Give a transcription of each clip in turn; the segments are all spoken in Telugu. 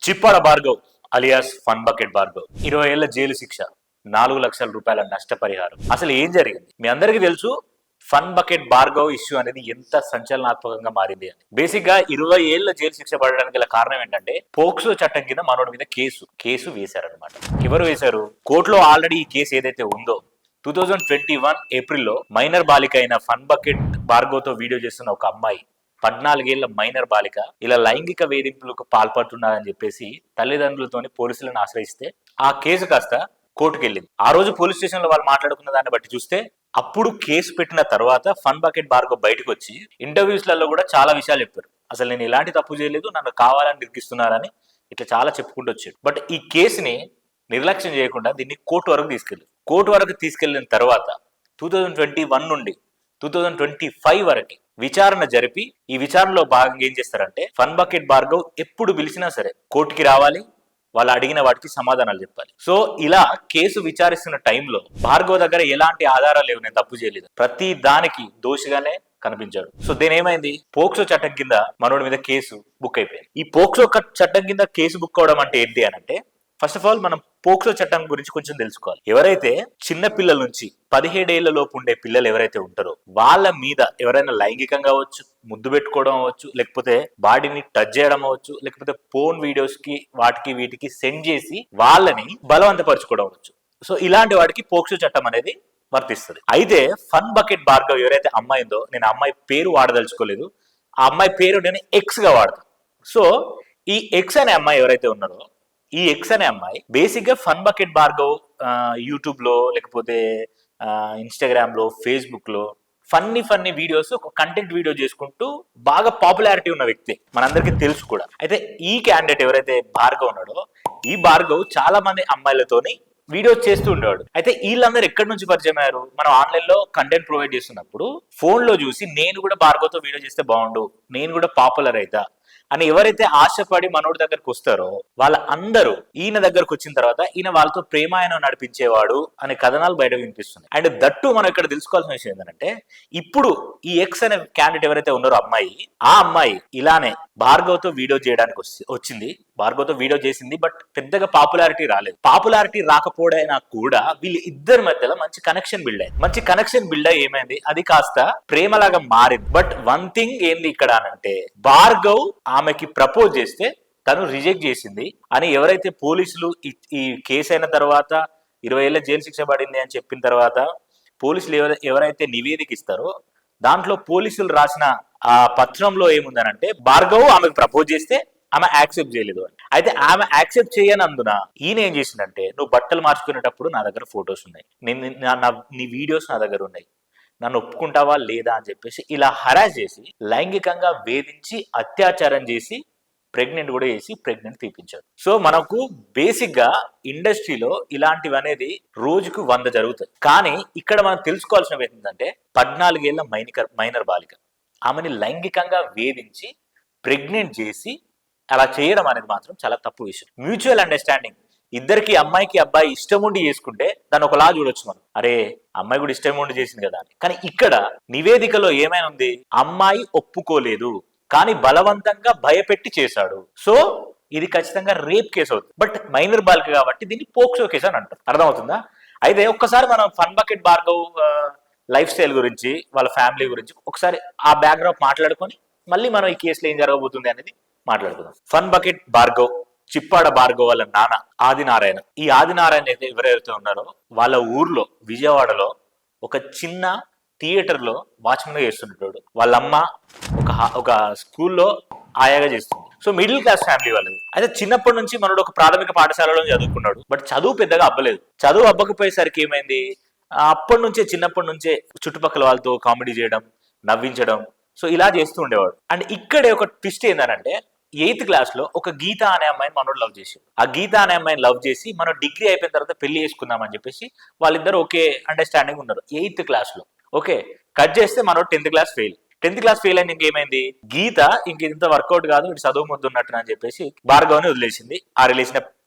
Chippada Bhargav alias fun bucket Bhargav 20 ఏళ్ల జైలు శిక్ష, 4 లక్షల రూపాయల నష్టపరిహారం. అసలు ఏం జరిగింది మీ అందరికీ తెలుసు. ఫన్ బకెట్ భార్గవ్ ఇష్యూ అనేది ఎంత సంచలనాత్మకంగా మారింది అని. బేసిక్ గా 20 ఏళ్ల జైలు శిక్ష పడడానికి గల కారణం ఏంటంటే పోక్సో చట్టం కింద మనోడి మీద కేసు వేశారనమాట. ఎవరు వేశారు? కోర్టులో ఆల్రెడీ ఈ కేసు ఏదైతే ఉందో 2021 ఏప్రిల్లో మైనర్ బాలిక అయిన ఫన్ బకెట్ భార్గవ్ తో వీడియో చేస్తున్న ఒక అమ్మాయి, 14 ఏళ్ల మైనర్ బాలిక ఇలా లైంగిక వేధింపులకు పాల్పడుతున్నారని చెప్పేసి తల్లిదండ్రులతోని పోలీసులను ఆశ్రయిస్తే ఆ కేసు కాస్త కోర్టుకు వెళ్ళింది. ఆ రోజు పోలీస్ స్టేషన్ లో వాళ్ళు మాట్లాడుకున్న దాన్ని బట్టి చూస్తే అప్పుడు కేసు పెట్టిన తర్వాత ఫన్ బకెట్ భార్గవ్ బయటకు వచ్చి ఇంటర్వ్యూస్లలో కూడా చాలా విషయాలు చెప్పారు. అసలు నేను ఎలాంటి తప్పు చేయలేదు, నన్ను కావాలని నిరికిస్తున్నారని ఇట్లా చాలా చెప్పుకుంటూ వచ్చాడు. బట్ ఈ కేసుని నిర్లక్ష్యం చేయకుండా దీన్ని కోర్టు వరకు తీసుకెళ్లిన తర్వాత 2021 నుండి 2025 వరకు విచారణ జరిపి ఈ విచారణలో భాగంగా ఏం చేస్తారంటే ఫన్ బకెట్ భార్గవ్ ఎప్పుడు పిలిచినా సరే కోర్టుకి రావాలి, వాళ్ళు అడిగిన వాటికి సమాధానాలు చెప్పాలి. సో ఇలా కేసు విచారిస్తున్న టైంలో భార్గవ్ దగ్గర ఎలాంటి ఆధారాలు లేవు, నేను తప్పు చేయలేదు, ప్రతి దానికి దోషిగానే కనిపించాడు. సో దేని ఏమైంది, పోక్సో చట్టం కింద మనోడి మీద కేసు బుక్ అయిపోయింది. ఈ పోక్సో చట్టం కింద కేసు బుక్ అవడం అంటే ఏంటి అని అంటే, ఫస్ట్ ఆఫ్ ఆల్ మనం పోక్సో చట్టం గురించి కొంచెం తెలుసుకోవాలి. ఎవరైతే చిన్న పిల్లల నుంచి 17 ఏళ్ల లోపు ఉండే పిల్లలు ఎవరైతే ఉంటారో వాళ్ళ మీద ఎవరైనా లైంగికంగా అవ్వచ్చు, ముద్దు పెట్టుకోవడం అవ్వచ్చు, లేకపోతే బాడీని టచ్ చేయడం అవ్వచ్చు, లేకపోతే ఫోన్ వీడియోస్ కి వాటికి వీటికి సెండ్ చేసి వాళ్ళని బలవంతపరచుకోవడం అవ్వచ్చు. సో ఇలాంటి వాటికి పోక్సో చట్టం అనేది వర్తిస్తుంది. అయితే ఫన్ బకెట్ భార్గవ్ ఎవరైతే అమ్మాయి ఉందో, నేను అమ్మాయి పేరు వాడదలుచుకోలేదు, ఆ అమ్మాయి పేరు నేను ఎక్స్ గా వాడతాను. సో ఈ ఎక్స్ అనే అమ్మాయి ఎవరైతే ఉన్నారో, ఈ ఎక్స్ అనే అమ్మాయి బేసిక్ గా ఫన్ బకెట్ భార్గవ్ యూట్యూబ్ లో, లేకపోతే ఇన్స్టాగ్రామ్ లో, ఫేస్బుక్ లో ఫన్నీ వీడియోస్, ఒక కంటెంట్ వీడియో చేసుకుంటూ బాగా పాపులారిటీ ఉన్న వ్యక్తి, మనందరికీ తెలుసు కూడా. అయితే ఈ క్యాండిడేట్ ఎవరైతే భార్గవ్ ఉన్నాడో, ఈ భార్గవ్ చాలా మంది అమ్మాయిలతోని వీడియోస్ చేస్తూ ఉండేవాడు. అయితే వీళ్ళందరూ ఎక్కడి నుంచి పరిచయం అయ్యారు? మనం ఆన్లైన్ లో కంటెంట్ ప్రొవైడ్ చేస్తున్నప్పుడు ఫోన్ లో చూసి నేను కూడా భార్గవ్ తో వీడియో చేస్తే బాగుండు, నేను కూడా పాపులర్ అవుతా అని ఎవరైతే ఆశపడి మనోడి దగ్గరకు వస్తారో వాళ్ళ అందరూ ఈయన దగ్గరకు వచ్చిన తర్వాత ఈయన వాళ్ళతో ప్రేమాయణం నడిపించేవాడు అనే కథనాలు బయట వినిపిస్తుంది. అండ్ దట్టు మనం ఇక్కడ తెలుసుకోవాల్సిన విషయం ఏంటంటే, ఇప్పుడు ఈ ఎక్స్ అనే క్యాండిడేట్ ఎవరైతే ఉన్నారో అమ్మాయి, ఆ అమ్మాయి ఇలానే భార్గవ్ తో వీడియో చేయడానికి వచ్చింది, భార్గవ్ తో వీడియో చేసింది. బట్ పెద్దగా పాపులారిటీ రాలేదు. పాపులారిటీ రాకపోయినా కూడా వీళ్ళ ఇద్దరి మధ్యలో మంచి కనెక్షన్ బిల్డ్ అయ్యి ఏమైంది, అది కాస్త ప్రేమలాగా మారింది. బట్ వన్ థింగ్ ఏంది ఇక్కడ అనంటే, భార్గవ్ ఆమెకి ప్రపోజ్ చేస్తే తను రిజెక్ట్ చేసింది అని ఎవరైతే పోలీసులు ఈ కేసు అయిన తర్వాత 20 ఏళ్ల జైలు శిక్ష పడింది అని చెప్పిన తర్వాత పోలీసులు ఎవరైతే నివేదిక ఇస్తారో దాంట్లో పోలీసులు రాసిన ఆ పత్రంలో ఏముందనంటే, భార్గవ్ ఆమెకు ప్రపోజ్ చేస్తే ఆమె యాక్సెప్ట్ చేయలేదు అని. అయితే ఆమె యాక్సెప్ట్ చేయనందున ఈయన ఏం చేసిందంటే, నువ్వు బట్టలు మార్చుకునేటప్పుడు నా దగ్గర ఫొటోస్ ఉన్నాయి, నీ వీడియోస్ నా దగ్గర ఉన్నాయి, నన్ను ఒప్పుకుంటావా లేదా అని చెప్పేసి ఇలా హరాస్ చేసి, లైంగికంగా వేధించి, అత్యాచారం చేసి, ప్రెగ్నెంట్ కూడా చేసి ప్రెగ్నెంట్ తీపించారు. సో మనకు బేసిక్ గా ఇండస్ట్రీలో ఇలాంటివి అనేది రోజుకు 100 జరుగుతాయి. కానీ ఇక్కడ మనం తెలుసుకోవాల్సిన ఏంటంటే, 14 ఏళ్ల మైనర్ బాలిక, ఆమెని లైంగికంగా వేధించి ప్రెగ్నెంట్ చేసి అలా చేయడం అనేది మాత్రం చాలా తప్పు విషయం. మ్యూచువల్ అండర్స్టాండింగ్, ఇద్దరికి అమ్మాయికి అబ్బాయి ఇష్టం ఉండి చేసుకుంటే దాన్ని ఒకలా చూడొచ్చు మనం, అరే అమ్మాయి కూడా ఇష్టం ఉండి చేసింది కదా అని. కానీ ఇక్కడ నివేదికలో ఏమైనా ఉంది, అమ్మాయి ఒప్పుకోలేదు కానీ బలవంతంగా భయపెట్టి చేశాడు. సో ఇది ఖచ్చితంగా రేప్ కేసు అవుతుంది. బట్ మైనర్ బాలిక కాబట్టి దీన్ని పోక్సో కేసు అని అంటారు. అర్థమవుతుందా? అయితే ఒక్కసారి మనం fun bucket Bhargav life style గురించి, వాళ్ళ ఫ్యామిలీ గురించి ఒకసారి ఆ బ్యాక్గ్రౌండ్ మాట్లాడుకొని మళ్ళీ మనం ఈ కేసులో ఏం జరగబోతుంది అనేది మాట్లాడుకుందాం. ఫన్ బకెట్ భార్గవ్, చిప్పాడ భార్గవ్ వాళ్ళ నాన్న ఆదినారాయణ. ఈ ఆదినారాయణ ఎవరైతే ఉన్నారో వాళ్ళ ఊర్లో విజయవాడలో ఒక చిన్న థియేటర్ లో వాచ్మెన్ గా చేస్తుంటాడు. వాళ్ళమ్మ ఒక స్కూల్లో ఆయాగా చేస్తుంది. సో మిడిల్ క్లాస్ ఫ్యామిలీ వాళ్ళది. అయితే చిన్నప్పటి నుంచి మనోడు ఒక ప్రాథమిక పాఠశాలలో చదువుకున్నాడు. బట్ చదువు పెద్దగా అబ్బలేదు. చదువు అబ్బకపోయేసరికి ఏమైంది, చిన్నప్పటి నుంచే చుట్టుపక్కల వాళ్ళతో కామెడీ చేయడం, నవ్వించడం, సో ఇలా చేస్తూ ఉండేవాడు. అండ్ ఇక్కడే ఒక ట్విస్ట్ ఏంటంటే, 8th క్లాస్ లో ఒక గీత అనే అమ్మాయిని మనోడు లవ్ చేసాడు. ఆ గీత అనే అమ్మాయిని లవ్ చేసి మనం డిగ్రీ అయిపోయిన తర్వాత పెళ్లి చేసుకుందామని చెప్పేసి వాళ్ళిద్దరు ఒకే అండర్స్టాండింగ్ ఉన్నారు 8th క్లాస్ లో. ఓకే, కట్ చేస్తే మనోడు 10th class fail. 10th class fail అయిన ఇంకేమైంది, గీత ఇంత వర్కౌట్ కాదు, ఇటు చదువు ముద్దు ఉన్నట్టు అని చెప్పేసి భార్గవ్ని వదిలేసింది. ఆ రిలేషన్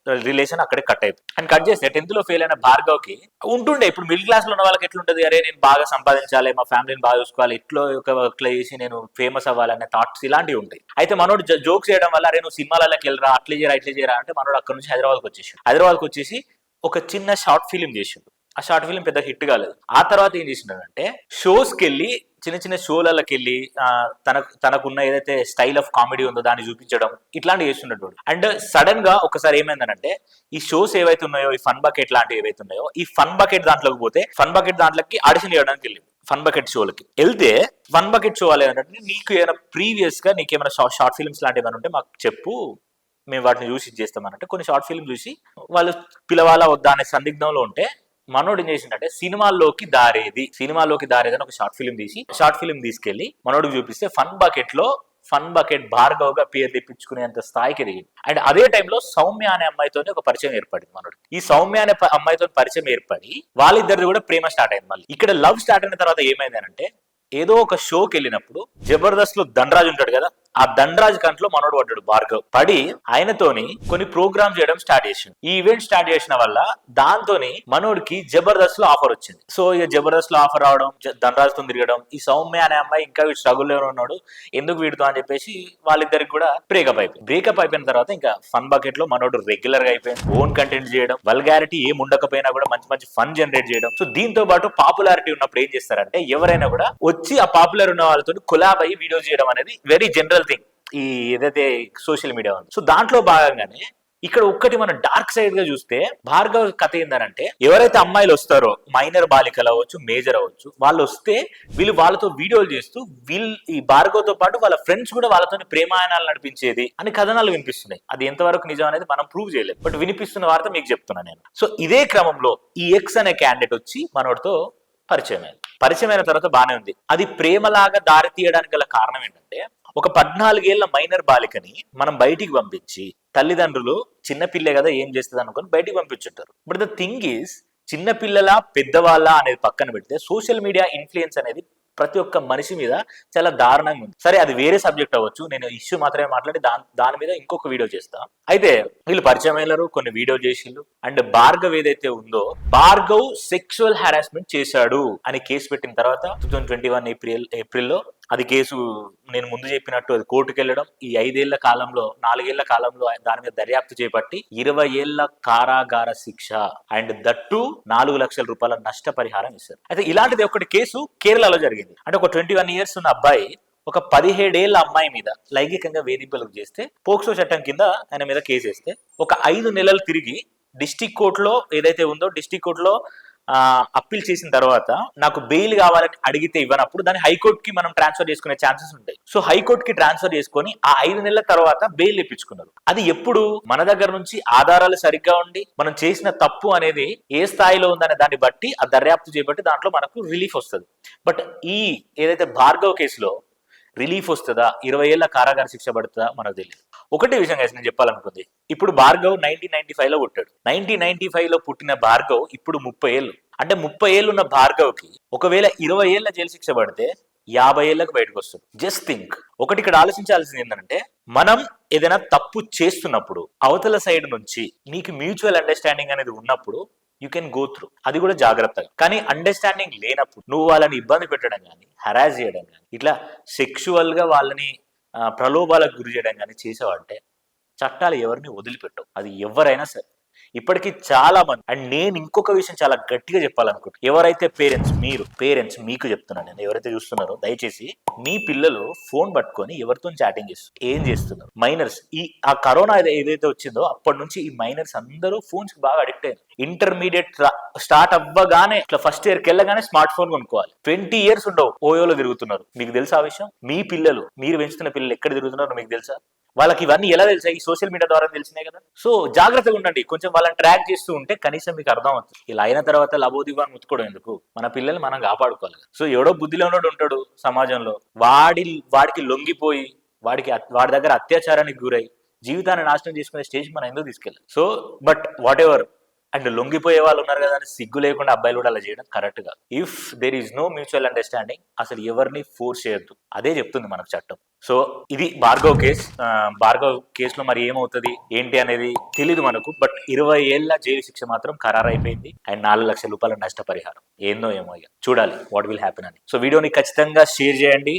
రిలేషన్ అక్కడే కట్ అయిపోయింది. అండ్ కట్ చేస్తే 10th లో ఫెయిల్ అయిన భార్గవ్కి ఉంటుండే, ఇప్పుడు మిడిల్ క్లాస్ లో ఉన్న వాళ్ళకి ఎట్లుంటది, అరే నేను బాగా సంపాదించాలి, మా ఫ్యామిలీని బాగా చూసుకోవాలి, ఇట్లా చేసి నేను ఫేమస్ అవ్వాలనే థాట్స్ ఇలాంటివి ఉంటాయి. అయితే మనోడు జోక్స్ చేయడం వల్ల అరే నువ్వు సినిమాలకి వెళ్ళరా, అట్లా చేయరా ఇట్లా చేయరా అంటే మనోడు అక్కడ నుంచి హైదరాబాద్కి వచ్చేసి ఒక చిన్న షార్ట్ ఫిలిం చేసిండు. ఆ షార్ట్ ఫిలిం పెద్ద హిట్ కాలేదు. ఆ తర్వాత ఏం చేసిండంటే షోస్కి వెళ్ళి చిన్న చిన్న షోలకి వెళ్ళి తనకున్న ఏదైతే స్టైల్ ఆఫ్ కామెడీ ఉందో దాన్ని చూపించడం ఇట్లాంటివి చేస్తున్నట్టు. అండ్ సడన్ గా ఒకసారి ఏమైందనంటే ఈ షోస్ ఏవైతే ఉన్నాయో, ఈ ఫన్ బకెట్ లాంటివి ఏవైతే ఉన్నాయో, ఈ ఫన్ బకెట్ దాంట్లోకి పోతే ఫన్ బకెట్ దాంట్లోకి ఆడిషన్ చేయడానికి వెళ్ళింది. ఫన్ బకెట్ షోలకి వెళ్తే ఫన్ బకెట్ షో వాళ్ళు ఏంటంటే నీకు ఏమైనా ప్రీవియస్ గా నీకు ఏమైనా షార్ట్ ఫిల్మ్స్ లాంటివి ఏమైనా ఉంటే మాకు చెప్పు, మేము వాటిని చూసి చేస్తామనంటే కొన్ని షార్ట్ ఫిల్మ్ చూసి వాళ్ళు పిలవాలా వద్దా అనే సందిగ్ధంలో ఉంటే మనోడు ఏం చేసిందంటే సినిమాల్లోకి దారేది అని ఒక షార్ట్ ఫిలిం తీసుకెళ్లి మనోడికి చూపిస్తే ఫన్ బకెట్ భార్గవ్ గా పేరు తెప్పించుకునేంత స్థాయికి ఎదిగింది. అండ్ అదే టైంలో సౌమ్య అనే అమ్మాయితో ఒక పరిచయం ఏర్పడింది మనోడికి. ఈ సౌమ్య అనే అమ్మాయితో పరిచయం ఏర్పడి వాళ్ళిద్దరిది కూడా ప్రేమ స్టార్ట్ అయింది. మళ్ళీ ఇక్కడ లవ్ స్టార్ట్ అయిన తర్వాత ఏమైంది అంటే ఏదో ఒక షోకి వెళ్ళినప్పుడు జబర్దస్త్ లో ధనరాజ్ ఉంటాడు కదా, ఆ ధనరాజ్ కంట్లో మనోడు పడ్డాడు భార్గవ్. పడి ఆయనతోని కొన్ని ప్రోగ్రామ్ చేయడం స్టార్ట్ చేసిండు. ఈ ఈవెంట్ స్టార్ట్ చేసిన వల్ల దాంతోని మనోడికి జబర్దస్త్ లో ఆఫర్ వచ్చింది. సో ఇక జబర్దస్త్ లో ఆఫర్ రావడం, ధనరాజ్ తో తిరగడం, ఈ సౌమ్య అనే అమ్మాయి ఇంకా వీడు స్ట్రగుల్ లో ఉన్నాడు, ఎందుకు వీడితో అని చెప్పేసి వాళ్ళిద్దరికి కూడా బ్రేకప్ అయిపోయిన తర్వాత ఇంకా ఫన్ బకెట్ లో మనోడు రెగ్యులర్ గా అయిపోయింది. ఓన్ కంటెంట్ చేయడం, వల్గారిటీ ఏం ఉండకపోయినా కూడా మంచి మంచి ఫన్ జనరేట్ చేయడం. సో దీంతో పాటు పాపులారిటీ ఉన్నప్పుడు ఏం చేస్తారంటే ఎవరైనా కూడా వచ్చి ఆ పాపులర్ ఉన్న వాళ్ళతో కొలాబ్ అయ్యి వీడియో చేయడం అనేది వెరీ జనరల్ థింగ్ ఈ ఏదైతే సోషల్ మీడియా ఉంది. సో దాంట్లో భాగంగానే ఇక్కడ ఒక్కటి మనం డార్క్ సైడ్ గా చూస్తే భార్గవ్ కథ ఏందనంటే ఎవరైతే అమ్మాయిలు వస్తారో మైనర్ బాలికలు అవ్వచ్చు, మేజర్ అవ్వచ్చు, వాళ్ళు వస్తే వీళ్ళు వాళ్ళతో వీడియోలు చేస్తూ ఈ భార్గవ్ తో పాటు వాళ్ళ ఫ్రెండ్స్ కూడా వాళ్ళతో ప్రేమాయణాలు నడిపించేది అని కథనాలు వినిపిస్తున్నాయి. అది ఎంతవరకు నిజం అనేది మనం ప్రూవ్ చేయలేదు, బట్ వినిపిస్తున్న వార్త మీకు చెప్తున్నాను నేను. సో ఇదే క్రమంలో ఈ ఎక్స్ అనే క్యాండిడేట్ వచ్చి మనోడితో పరిచయం అయిన తర్వాత బానే ఉంది. అది ప్రేమలాగా దారి తీయడానికి గల కారణం ఏంటంటే ఒక 14 ఏళ్ల మైనర్ బాలికని మనం బయటికి పంపించి తల్లిదండ్రులు చిన్నపిల్లే కదా ఏం చేస్తుంది అనుకుని బయటికి పంపించుంటారు. బట్ ద థింగ్ ఈస్ చిన్నపిల్లల పెద్దవాళ్ళ అనేది పక్కన పెడితే సోషల్ మీడియా ఇన్ఫ్లుయెన్స్ అనేది ప్రతి ఒక్క మనిషి మీద చాలా దారుణంగా ఉంది. సరే అది వేరే సబ్జెక్ట్ అవ్వచ్చు, నేను ఇష్యూ మాత్రమే మాట్లాడి దాని మీద ఇంకొక వీడియో చేస్తా. అయితే వీళ్ళు పరిచయం అయ్యారు, కొన్ని వీడియో చేసిండ్రు. అండ్ భార్గవ్ ఏదైతే ఉందో భార్గవ్ సెక్షువల్ హారాస్మెంట్ చేశాడు అని కేసు పెట్టిన తర్వాత 2021 ఏప్రిల్లో అది కేసు నేను ముందు చెప్పినట్టు అది కోర్టుకు వెళ్ళడం, ఈ 4 ఏళ్ల కాలంలో దాని మీద దర్యాప్తు చేపట్టి 20 ఏళ్ల కారాగార శిక్ష అండ్ దట్టు 4 లక్షల రూపాయల నష్టపరిహారం ఇస్తారు. అయితే ఇలాంటిది ఒకటి కేసు కేరళలో జరిగింది. అంటే ఒక 21 ఇయర్స్ ఉన్న అబ్బాయి ఒక 17 ఏళ్ల అమ్మాయి మీద లైంగికంగా వేధింపులకు చేస్తే పోక్సో చట్టం కింద ఆయన మీద కేసు వేస్తే ఒక 5 నెలలు తిరిగి డిస్టిక్ కోర్టులో ఏదైతే ఉందో డిస్టిక్ కోర్టులో అప్పీల్ చేసిన తర్వాత నాకు బెయిల్ కావాలని అడిగితే ఇవ్వనప్పుడు దాన్ని హైకోర్టుకి మనం ట్రాన్స్ఫర్ చేసుకునే ఛాన్సెస్ ఉంటాయి. సో హైకోర్టుకి ట్రాన్స్ఫర్ చేసుకొని ఆ 5 నెలల తర్వాత బెయిల్ ఇప్పించుకున్నారు. అది ఎప్పుడు మన దగ్గర నుంచి ఆధారాలు సరిగ్గా ఉండి మనం చేసిన తప్పు అనేది ఏ స్థాయిలో ఉందనే దాన్ని బట్టి ఆ దర్యాప్తు చేపట్టి దాంట్లో మనకు రిలీఫ్ వస్తుంది. బట్ ఈ ఏదైతే భార్గవ్ కేసులో రిలీఫ్ వస్తుందా, 20 ఏళ్ల కారాగార శిక్ష పడుతుందా మనకు తెలియదు. ఒకటే విషయం నేను చెప్పాలనుకుంది, ఇప్పుడు భార్గవ్ 1995లో పుట్టాడు. 1995లో పుట్టిన భార్గవ్ ఇప్పుడు 30 ఏళ్ళు. అంటే 30 ఏళ్ళు ఉన్న భార్గవ్కి ఒకవేళ 20 ఏళ్ల జైలు శిక్ష పడితే 50 ఏళ్లకు బయటకు వస్తుంది. Just think. ఒకటి ఇక్కడ ఆలోచించాల్సింది ఏంటంటే మనం ఏదైనా తప్పు చేస్తున్నప్పుడు అవతల సైడ్ నుంచి నీకు మ్యూచువల్ అండర్స్టాండింగ్ అనేది ఉన్నప్పుడు యూ కెన్ గో త్రూ, అది కూడా జాగ్రత్తగా. కానీ అండర్స్టాండింగ్ లేనప్పుడు నువ్వు వాళ్ళని ఇబ్బంది పెట్టడం కానీ, హెరాస్ చేయడం కానీ, ఇట్లా సెక్షువల్ గా వాళ్ళని ప్రలోభాలకు గురి చేయడం కానీ చేసావంటే చట్టాలు ఎవరిని వదిలిపెట్టవు, అది ఎవరైనా సరే. ఇప్పటికీ చాలా మంది, అండ్ నేను ఇంకొక విషయం చాలా గట్టిగా చెప్పాలనుకుంటున్నాను, ఎవరైతే పేరెంట్స్ మీకు చెప్తున్నాను నేను, ఎవరైతే చూస్తున్నారో దయచేసి మీ పిల్లలు ఫోన్ పట్టుకొని ఎవరితో చాటింగ్ చేస్తున్నారు, ఏం చేస్తున్నారు. మైనర్స్ ఆ కరోనా ఏదైతే వచ్చిందో అప్పటి నుంచి ఈ మైనర్స్ అందరూ ఫోన్స్ కి బాగా అడిక్ట్ అయ్యారు. ఇంటర్మీడియట్ స్టార్ట్ అవ్వగానే ఇట్లా ఫస్ట్ ఇయర్కి వెళ్ళగానే స్మార్ట్ ఫోన్ కొనుక్కోవాలి. 20 ఇయర్స్ ఉండవు ఓయోలో తిరుగుతున్నారు. మీకు తెలుసా ఆ విషయం? మీ పిల్లలు, మీరు పెంచుతున్న పిల్లలు ఎక్కడ తిరుగుతున్నారో మీకు తెలుసా? వాళ్ళకి ఇవన్నీ ఎలా తెలుసా? ఈ సోషల్ మీడియా ద్వారా తెలిసినాయి కదా. సో జాగ్రత్తగా ఉండండి, కొంచెం వాళ్ళని ట్రాక్ చేస్తూ ఉంటే కనీసం మీకు అర్థం అవుతుంది. ఇలా అయిన తర్వాత లబోదివాన్ని ముత్తుకోవడం ఎందుకు, మన పిల్లల్ని మనం కాపాడుకోవాలి. సో ఎవడో బుద్ధిలో ఉన్నోడు ఉంటాడు సమాజంలో, వాడికి లొంగిపోయి వాడి దగ్గర అత్యాచారానికి గురై జీవితాన్ని నాశనం చేసుకునే స్టేజ్ మనం ఎందుకు తీసుకెళ్ళాలి. So but whatever, and లొంగిపోయే వాళ్ళు ఉన్నారు కదా అని సిగ్గు లేకుండా అబ్బాయిలు కూడా అలా చేయడం కరెక్ట్ గా. If there is no mutual understanding అసలు ఎవరిని ఫోర్స్ చేయొద్దు, అదే చెప్తుంది మనకు చట్టం. సో ఇది భార్గవ్ కేస్. భార్గవ్ కేసులో మరి ఏమవుతుంది ఏంటి అనేది తెలీదు మనకు, బట్ 20 ఏళ్ల జైలు శిక్ష మాత్రం ఖరారైపోయింది అండ్ 4 లక్షల రూపాయల నష్టపరిహారం. ఏందో ఏమో ఇక చూడాలి వాట్ విల్ హ్యాపెన్ అని. సో వీడియోని ఖచ్చితంగా షేర్ చేయండి.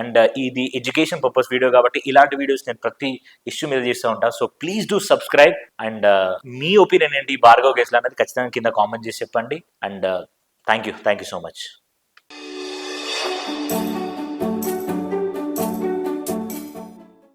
అండ్ ఇది ఎడ్యుకేషన్ పర్పస్ వీడియో కాబట్టి ఇలాంటి వీడియోస్ నేను ప్రతి ఇష్యూ మీద చేస్తూ ఉంటాను. So please do subscribe. And me opinion ఏంటి భార్గవ్ కేసులో అనేది ఖచ్చితంగా కింద కామెంట్ చేసి చెప్పండి. And thank you so much.